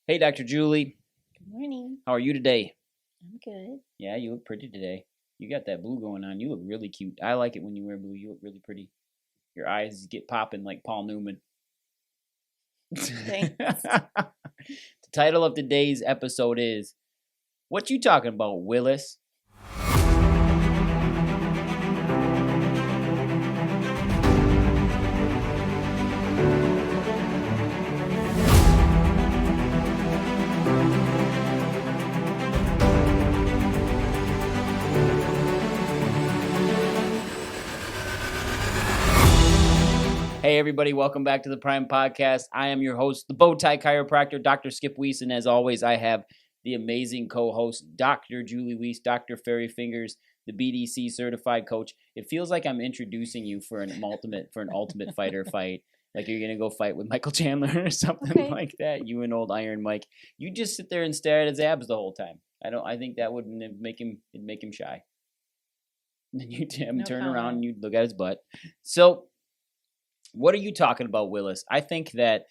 Hey, Dr. Julie. Good morning. How are you today? I'm good. Yeah, you look pretty today. You got that blue going on. You look really cute. I like it when you wear blue. You look really pretty. Your eyes get popping like Paul Newman. Thanks. The title of today's episode is, What You Talking About, Willis? Hey everybody, welcome back to the Prime Podcast. I am your host, the Bowtie Chiropractor, Dr. Skip Wyss, and as always, I have the amazing co-host, Dr. Julie Wyss, Dr. Fairy Fingers, the BDC certified coach. It feels like I'm introducing you for an ultimate fighter fight. Like you're gonna go fight with Michael Chandler or something like that. You and old Iron Mike. You just sit there and stare at his abs the whole time. I think that would make him shy. Then you turn around and you look at his butt. So. What are you talking about, Willis? I think that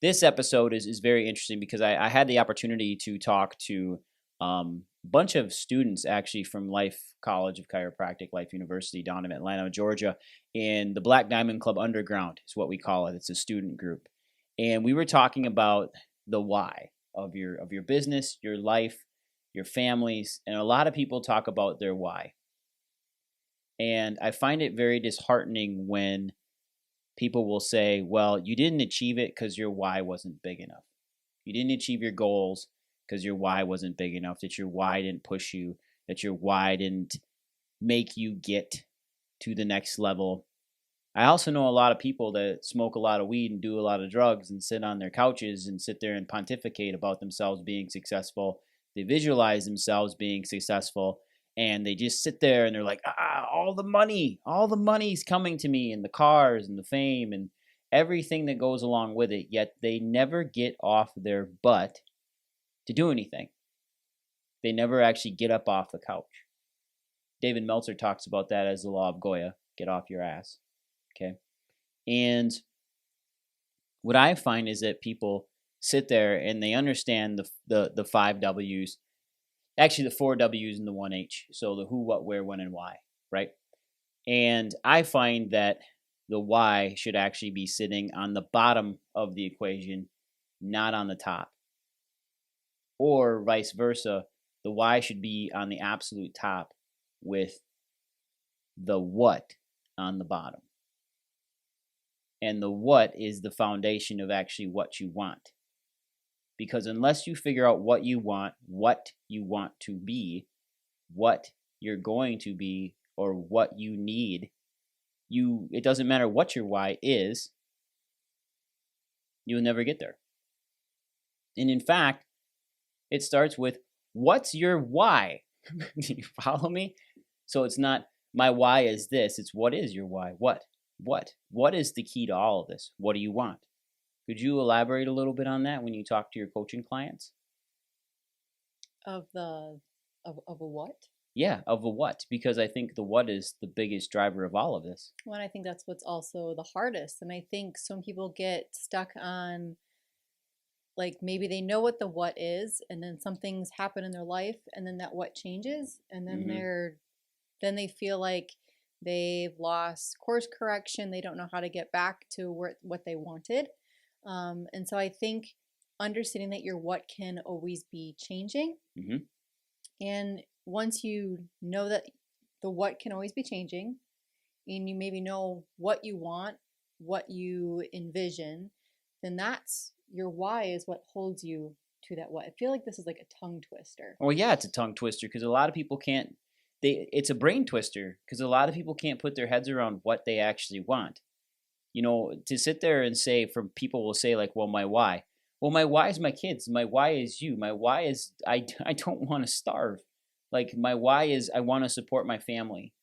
this episode is very interesting because I had the opportunity to talk to a bunch of students actually from Life College of Chiropractic, Life University down in Atlanta, Georgia, in the Black Diamond Club Underground is what we call it. It's a student group. And we were talking about the why of your business, your life, your families, and a lot of people talk about their why. And I find it very disheartening when people will say, well, you didn't achieve it because your why wasn't big enough. You didn't achieve your goals because your why wasn't big enough, that your why didn't push you, that your why didn't make you get to the next level. I also know a lot of people that smoke a lot of weed and do a lot of drugs and sit on their couches and sit there and pontificate about themselves being successful. They visualize themselves being successful. And they just sit there and they're like, all the money's coming to me, and the cars and the fame and everything that goes along with it. Yet they never get off their butt to do anything. They never actually get up off the couch. David Meltzer talks about that as the law of Goya. Get off your ass. Okay. And what I find is that people sit there and they understand the 5 W's. Actually, the 4 W's and the 1 H. So the who, what, where, when, and why, right? And I find that the why should actually be sitting on the bottom of the equation, not on the top. Or vice versa, the why should be on the absolute top with the what on the bottom. And the what is the foundation of actually what you want. Because unless you figure out what you want to be, what you're going to be, or what you need, it doesn't matter what your why is, you'll never get there. And in fact, it starts with, what's your why? Do you follow me? So it's not, my why is this, it's what is your why? What? What is the key to all of this? What do you want? Could you elaborate a little bit on that when you talk to your coaching clients? Of a what? Yeah, of a what, because I think the what is the biggest driver of all of this. Well, I think that's what's also the hardest. And I think some people get stuck on, like, maybe they know what the what is, and then some things happen in their life, and then that what changes, and then then they feel like they've lost course correction. They don't know how to get back to what they wanted. And so I think understanding that your what can always be changing. Mm-hmm. And once you know that the what can always be changing, and you maybe know what you want, what you envision, then that's your why is what holds you to that what. I feel like this is like a tongue twister. Well, yeah, it's a tongue twister because a lot of people can't, it's a brain twister because a lot of people can't put their heads around what they actually want. You know, to sit there and say, from people will say like, well, my why. Well, my why is my kids. My why is you. My why is I don't want to starve. Like my why is I want to support my family.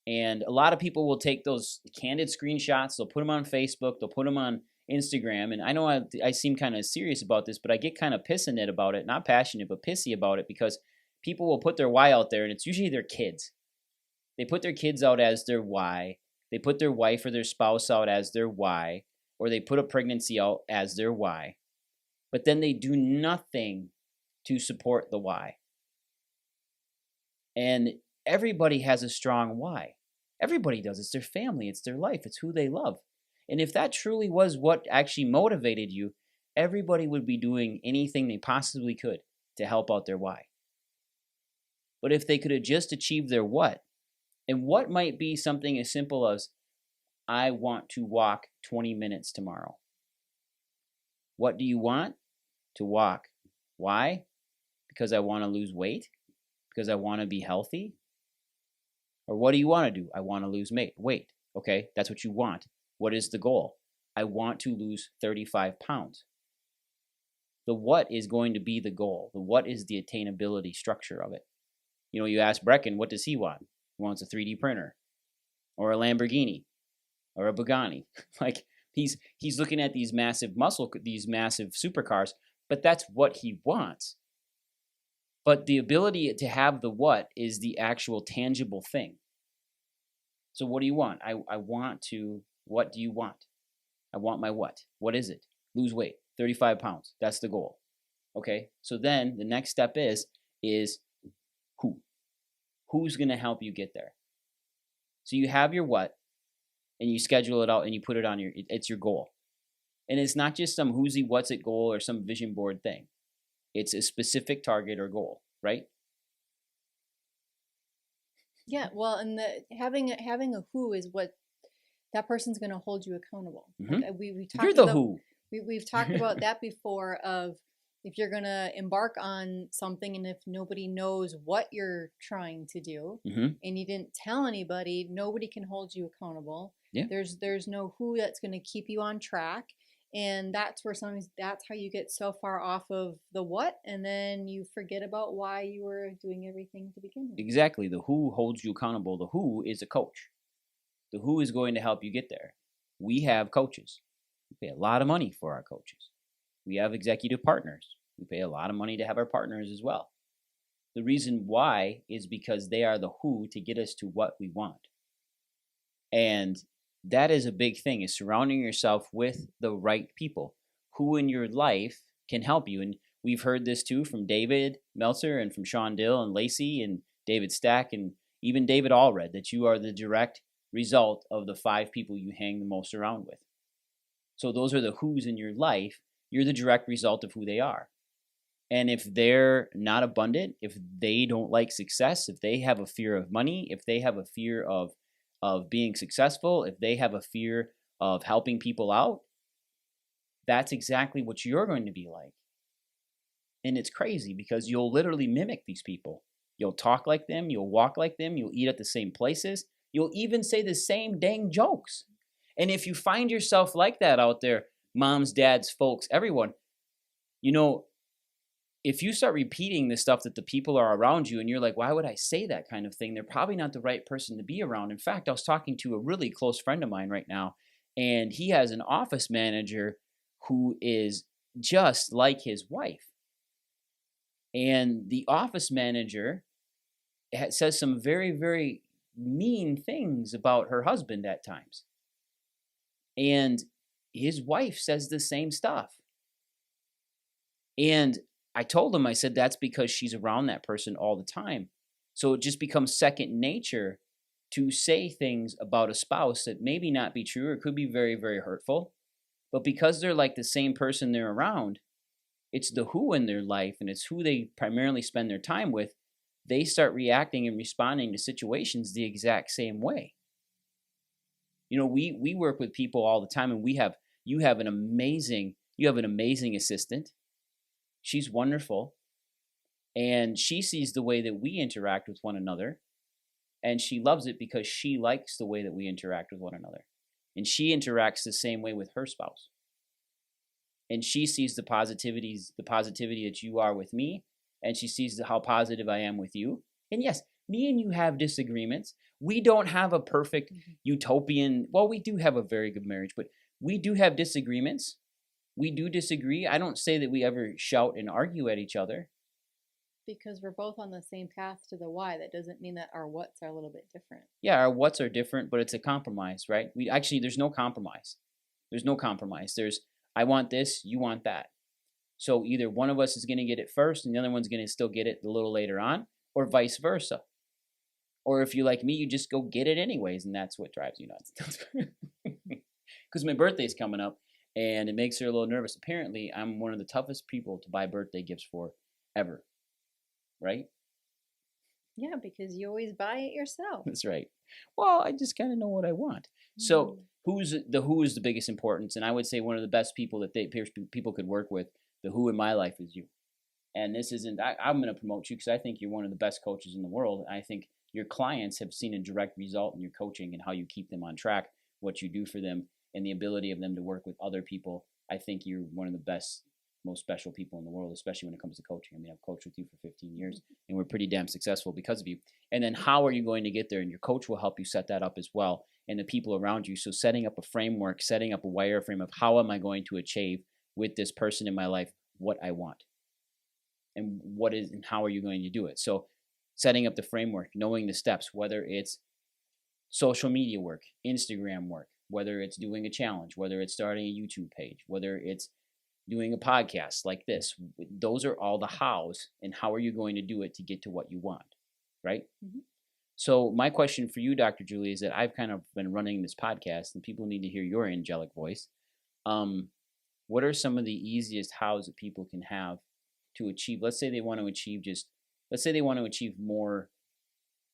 And a lot of people will take those candid screenshots. They'll put them on Facebook. They'll put them on Instagram. And I know I seem kind of serious about this, but I get kind of passionate about it. Not passionate, but pissy about it because people will put their why out there, and it's usually their kids. They put their kids out as their why. They put their wife or their spouse out as their why. or they put a pregnancy out as their why, but then they do nothing to support the why. And everybody has a strong why. Everybody does. It's their family, it's their life, it's who they love. And if that truly was what actually motivated you, everybody would be doing anything they possibly could to help out their why. But if they could have just achieved their what, and what might be something as simple as, I want to walk 20 minutes tomorrow. What do you want? To walk. Why? Because I want to lose weight? Because I want to be healthy? Or what do you want to do? I want to lose weight. Okay, that's what you want. What is the goal? I want to lose 35 pounds. The what is going to be the goal. The what is the attainability structure of it. You know, you ask Brecken, what does he want? He wants a 3D printer or a Lamborghini or a Bugatti. Like he's looking at these massive these massive supercars, but that's what he wants. But the ability to have the what is the actual tangible thing. So what do you want? I want to, what do you want? I want my what? What is it? Lose weight, 35 pounds. That's the goal. Okay, so then the next step is who? Who's going to help you get there? So you have your what, and you schedule it out, and you put it on it's your goal. And it's not just some who's he, what's it goal or some vision board thing. It's a specific target or goal, right? Yeah, well, and having a who is what that person's going to hold you accountable. Mm-hmm. Like we talked You're the about, who. We've talked about that before. Of if you're going to embark on something, and if nobody knows what you're trying to do, mm-hmm. and you didn't tell anybody, nobody can hold you accountable. Yeah. There's no who that's going to keep you on track. And that's where sometimes that's how you get so far off of the what, and then you forget about why you were doing everything to begin with. Exactly. The who holds you accountable. The who is a coach. The who is going to help you get there. We have coaches. We pay a lot of money for our coaches. We have executive partners. We pay a lot of money to have our partners as well. The reason why is because they are the who to get us to what we want. And that is a big thing, is surrounding yourself with the right people who in your life can help you. And we've heard this too from David Meltzer and from Sean Dill and Lacey and David Stack and even David Allred, that you are the direct result of the 5 people you hang the most around with. So those are the who's in your life. You're the direct result of who they are. And if they're not abundant, if they don't like success, if they have a fear of money, if they have a fear of being successful, if they have a fear of helping people out, that's exactly what you're going to be like. And it's crazy because you'll literally mimic these people. You'll talk like them, you'll walk like them, you'll eat at the same places, you'll even say the same dang jokes. And if you find yourself like that out there, moms, dads, folks, everyone, you know, if you start repeating the stuff that the people are around you and you're like, why would I say that kind of thing? They're probably not the right person to be around. In fact, I was talking to a really close friend of mine right now, and he has an office manager who is just like his wife. And the office manager says some very, very mean things about her husband at times. And his wife says the same stuff. And I told him, I said, that's because she's around that person all the time. So it just becomes second nature to say things about a spouse that maybe not be true or could be very, very hurtful. But because they're like the same person they're around, it's the who in their life and it's who they primarily spend their time with. They start reacting and responding to situations the exact same way. You know, we work with people all the time, and you have an amazing assistant. She's wonderful, and she sees the way that we interact with one another, and she loves it because she likes the way that we interact with one another, and she interacts the same way with her spouse, and she sees the positivity that you are with me, and she sees how positive I am with you. And yes, me and you have disagreements. We don't have a perfect utopian, well, we do have a very good marriage, but we do have disagreements. We do disagree. I don't say that we ever shout and argue at each other. Because we're both on the same path to the why. That doesn't mean that our whats are a little bit different. Yeah, our whats are different, but it's a compromise, right? There's no compromise. There's no compromise. There's, I want this, you want that. So either one of us is going to get it first and the other one's going to still get it a little later on, or vice versa. Or if you like me, you just go get it anyways, and that's what drives you nuts. Because my birthday's coming up, and it makes her a little nervous. Apparently, I'm one of the toughest people to buy birthday gifts for ever. Right? Yeah, because you always buy it yourself. That's right. Well, I just kind of know what I want. So who is the biggest importance? And I would say one of the best people that people could work with, the who in my life is you. And this isn't, I'm going to promote you because I think you're one of the best coaches in the world. I think your clients have seen a direct result in your coaching and how you keep them on track, what you do for them, and the ability of them to work with other people. I think you're one of the best, most special people in the world, especially when it comes to coaching. I mean, I've coached with you for 15 years, and we're pretty damn successful because of you. And then how are you going to get there? And your coach will help you set that up as well, and the people around you. So setting up a framework, setting up a wireframe of how am I going to achieve with this person in my life what I want, and how are you going to do it? So setting up the framework, knowing the steps, whether it's social media work, Instagram work, whether it's doing a challenge, whether it's starting a YouTube page, whether it's doing a podcast like this. Those are all the hows, and how are you going to do it to get to what you want, right? Mm-hmm. So my question for you, Dr. Julie, is that I've kind of been running this podcast, and people need to hear your angelic voice. What are some of the easiest hows that people can have to achieve? Let's say they want to achieve more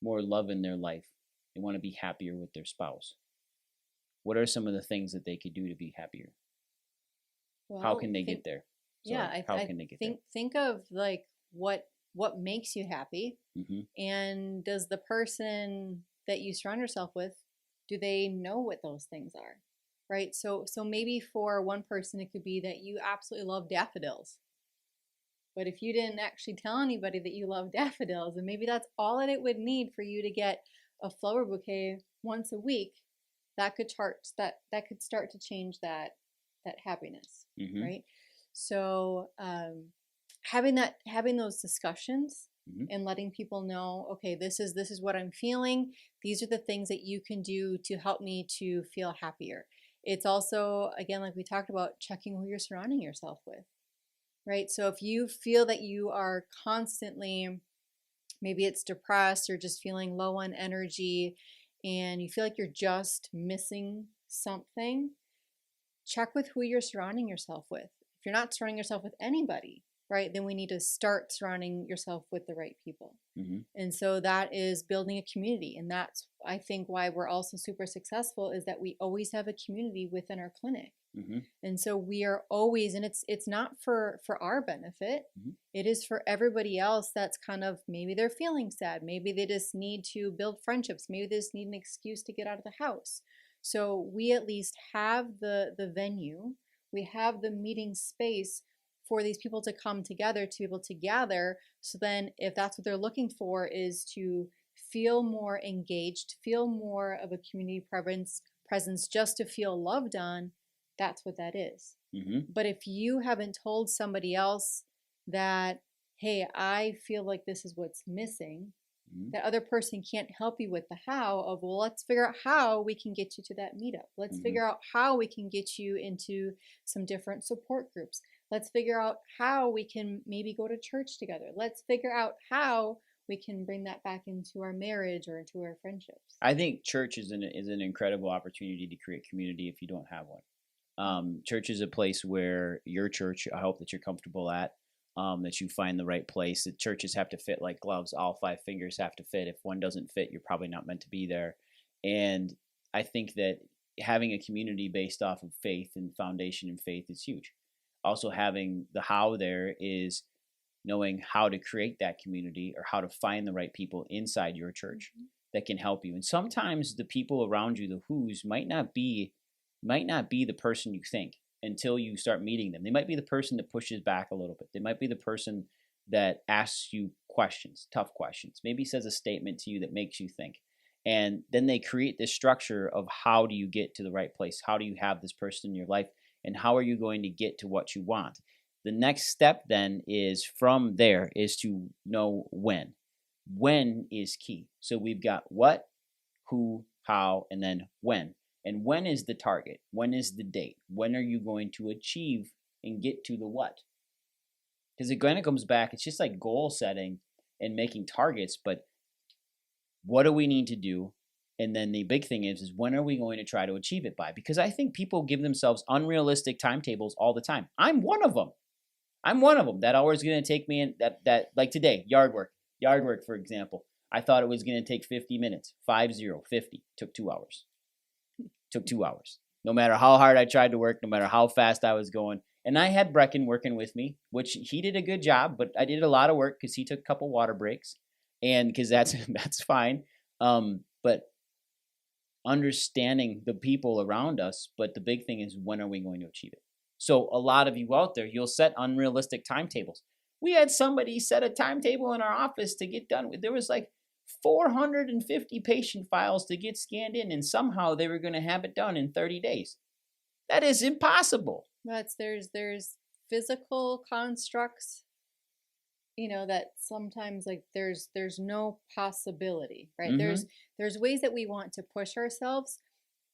love in their life. They want to be happier with their spouse. What are some of the things that they could do to be happier? Well, how can they get there? How can they get there? Think of like what makes you happy, and does the person that you surround yourself with, do they know what those things are? Right? So maybe for one person it could be that you absolutely love daffodils. But if you didn't actually tell anybody that you love daffodils, and maybe that's all that it would need for you to get a flower bouquet once a week, that could start to change that happiness, right? So having those discussions and letting people know, okay, this is what I'm feeling. These are the things that you can do to help me to feel happier. It's also, again, like we talked about, checking who you're surrounding yourself with. Right? So if you feel that you are constantly, maybe it's depressed or just feeling low on energy, and you feel like you're just missing something, check with who you're surrounding yourself with. If you're not surrounding yourself with anybody, right, then we need to start surrounding yourself with the right people. And so that is building a community. And that's, I think, why we're also super successful, is that we always have a community within our clinic. And so we are always, and it's not for our benefit. It is for everybody else that's kind of, maybe they're feeling sad. Maybe they just need to build friendships. Maybe they just need an excuse to get out of the house. So we at least have the venue. We have the meeting space for these people to come together, to be able to gather. So then if that's what they're looking for, is to feel more engaged, feel more of a community presence, just to feel loved on, that's what that is. But if you haven't told somebody else that, hey, I feel like this is what's missing, that other person can't help you with the how of, well, let's figure out how we can get you to that meetup. Let's figure out how we can get you into some different support groups. Let's figure out how we can maybe go to church together. Let's figure out how we can bring that back into our marriage or into our friendships. I think church is an incredible opportunity to create community if you don't have one. Church is a place where your church, I hope that you're comfortable at, that you find the right place. The churches have to fit like gloves. All 5 fingers have to fit. If one doesn't fit, you're probably not meant to be there. And I think that having a community based off of faith and foundation in faith is huge. Also having the how there is knowing how to create that community, or how to find the right people inside your church that can help you. And sometimes the people around you, the who's, might not be the person you think until you start meeting them. They might be the person that pushes back a little bit. They might be the person that asks you questions, tough questions, maybe says a statement to you that makes you think. And then they create this structure of, how do you get to the right place? How do you have this person in your life? And how are you going to get to what you want? The next step then is, from there, is to know when. When is key. So we've got what, who, how, and then when. And when is the target? When is the date? When are you going to achieve and get to the what? Because it kind of comes back, it's just like goal setting and making targets, but what do we need to do? And then the big thing is when are we going to try to achieve it by? Because I think people give themselves unrealistic timetables all the time. I'm one of them. That hour is going to take me in that like today, yard work, for example. I thought it was going to take 50 minutes, 50, took 2 hours. No matter how hard I tried to work, no matter how fast I was going. And I had Brecken working with me, which he did a good job, but I did a lot of work because he took a couple water breaks, and because that's fine. But understanding the people around us, but the big thing is when are we going to achieve it? So a lot of you out there, you'll set unrealistic timetables. We had somebody set a timetable in our office to get done with. There was like 450 patient files to get scanned in, and somehow they were going to have it done in 30 days. That is impossible. There's physical constructs, that sometimes like there's no possibility, right? Mm-hmm. There's ways that we want to push ourselves,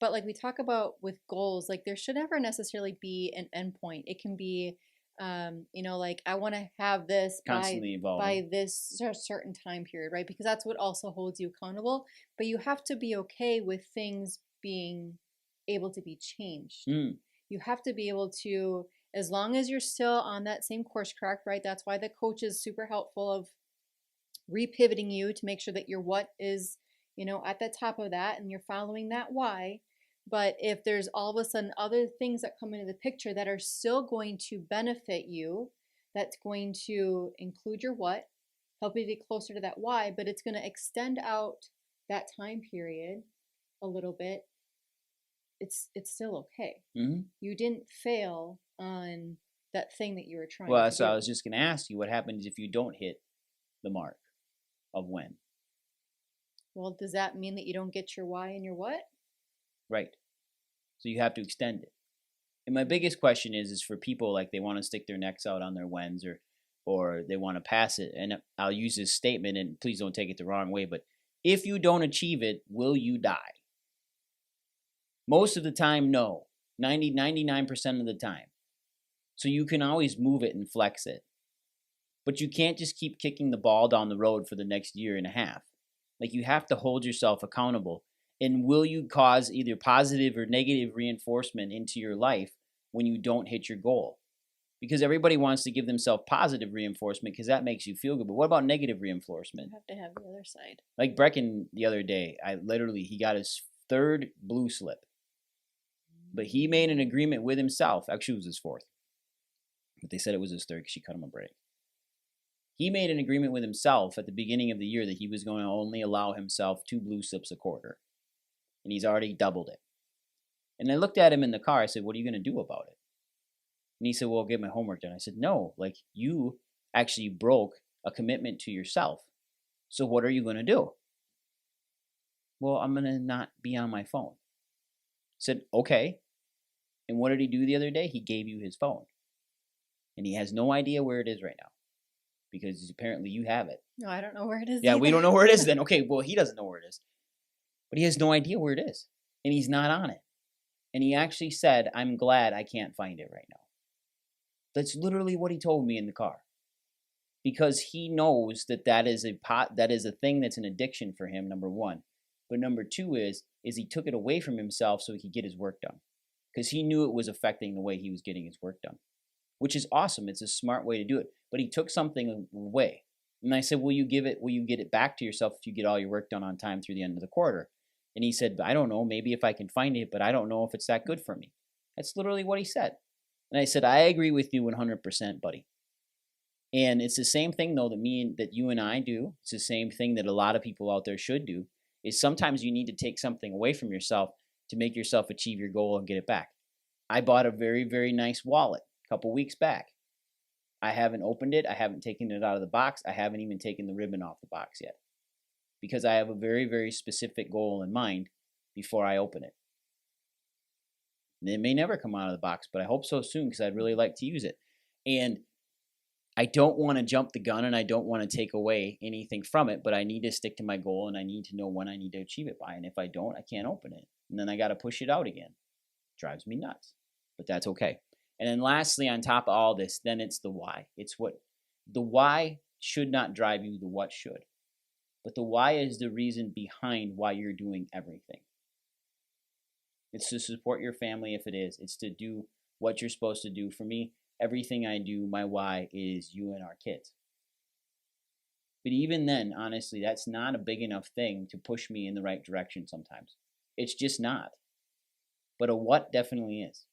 but like we talk about with goals, like there should never necessarily be an endpoint. It can be, like I want to have this Constantly evolving by this certain time period, right? Because that's what also holds you accountable. But you have to be okay with things being able to be changed. You have to be able to, as long as you're still on that same course correct, right? That's why the coach is super helpful of repivoting you to make sure that your what is, at the top of that and you're following that why. But if there's all of a sudden other things that come into the picture that are still going to benefit you, that's going to include your what, help you get closer to that why, but it's going to extend out that time period a little bit, it's still okay. Mm-hmm. You didn't fail on that thing that you were trying to Well, do. so I was just going to ask you, what happens if you don't hit the mark of when? Well, does that mean that you don't get your why and your what? Right. So you have to extend it. And my biggest question is for people like they want to stick their necks out on their whens or they want to pass it. And I'll use this statement, and please don't take it the wrong way, but if you don't achieve it, will you die? Most of the time, no. 99% of the time. So you can always move it and flex it. But you can't just keep kicking the ball down the road for the next year and a half. Like, you have to hold yourself accountable. And will you cause either positive or negative reinforcement into your life when you don't hit your goal? Because everybody wants to give themselves positive reinforcement because that makes you feel good. But what about negative reinforcement? You have to have the other side. Like Brecken the other day, he got his 3rd blue slip. But he made an agreement with himself. Actually, it was his 4th. But they said it was his 3rd because she cut him a break. He made an agreement with himself at the beginning of the year that he was going to only allow himself 2 blue slips a quarter. And he's already doubled it. And I looked at him in the car. I said, what are you going to do about it? And he said, well, I'll get my homework done. I said, no, like you actually broke a commitment to yourself. So what are you going to do? Well, I'm going to not be on my phone. I said, okay. And what did he do the other day? He gave you his phone. And he has no idea where it is right now. Because apparently you have it. No, I don't know where it is. Yeah, either. we don't know where it is then. Okay, well, he doesn't know where it is. But he has no idea where it is. And he's not on it. And he actually said, I'm glad I can't find it right now. That's literally what he told me in the car. Because he knows that is a thing that's an addiction for him, number one. But number two is he took it away from himself so he could get his work done. Because he knew it was affecting the way he was getting his work done. Which is awesome. It's a smart way to do it. But he took something away. And I said, will you get it back to yourself if you get all your work done on time through the end of the quarter? And he said, I don't know, maybe if I can find it, but I don't know if it's that good for me. That's literally what he said. And I said, I agree with you 100%, buddy. And it's the same thing, though, that you and I do. It's the same thing that a lot of people out there should do, is sometimes you need to take something away from yourself to make yourself achieve your goal and get it back. I bought a very, very nice wallet a couple weeks back. I haven't opened it. I haven't taken it out of the box. I haven't even taken the ribbon off the box yet. Because I have a very, very specific goal in mind before I open it. And it may never come out of the box, but I hope so soon because I'd really like to use it. And I don't want to jump the gun and I don't want to take away anything from it, but I need to stick to my goal and I need to know when I need to achieve it by. And if I don't, I can't open it. and then I got to push it out again. Drives me nuts, but that's okay. And then lastly, on top of all this, then it's the why. It's what the why should not drive you, the what should. But the why is the reason behind why you're doing everything. It's to support your family if it is. It's to do what you're supposed to do. For me, everything I do, my why is you and our kids. But even then, honestly, that's not a big enough thing to push me in the right direction sometimes. It's just not. But a what definitely is.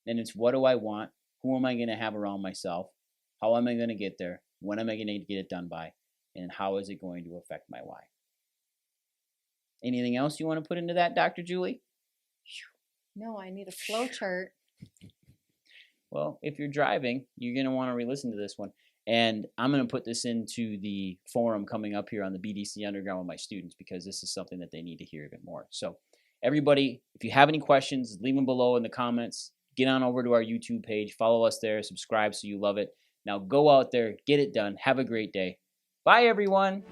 And it's what do I want? Who am I going to have around myself? How am I going to get there? When am I going to get it done by? And how is it going to affect my why? Anything else you want to put into that, Dr. Julie? No, I need a flow chart. Well, if you're driving, you're going to want to re-listen to this one. And I'm going to put this into the forum coming up here on the BDC Underground with my students because this is something that they need to hear a bit more. So everybody, if you have any questions, leave them below in the comments. Get on over to our YouTube page. Follow us there. Subscribe so you love it. Now go out there. Get it done. Have a great day. Bye, everyone.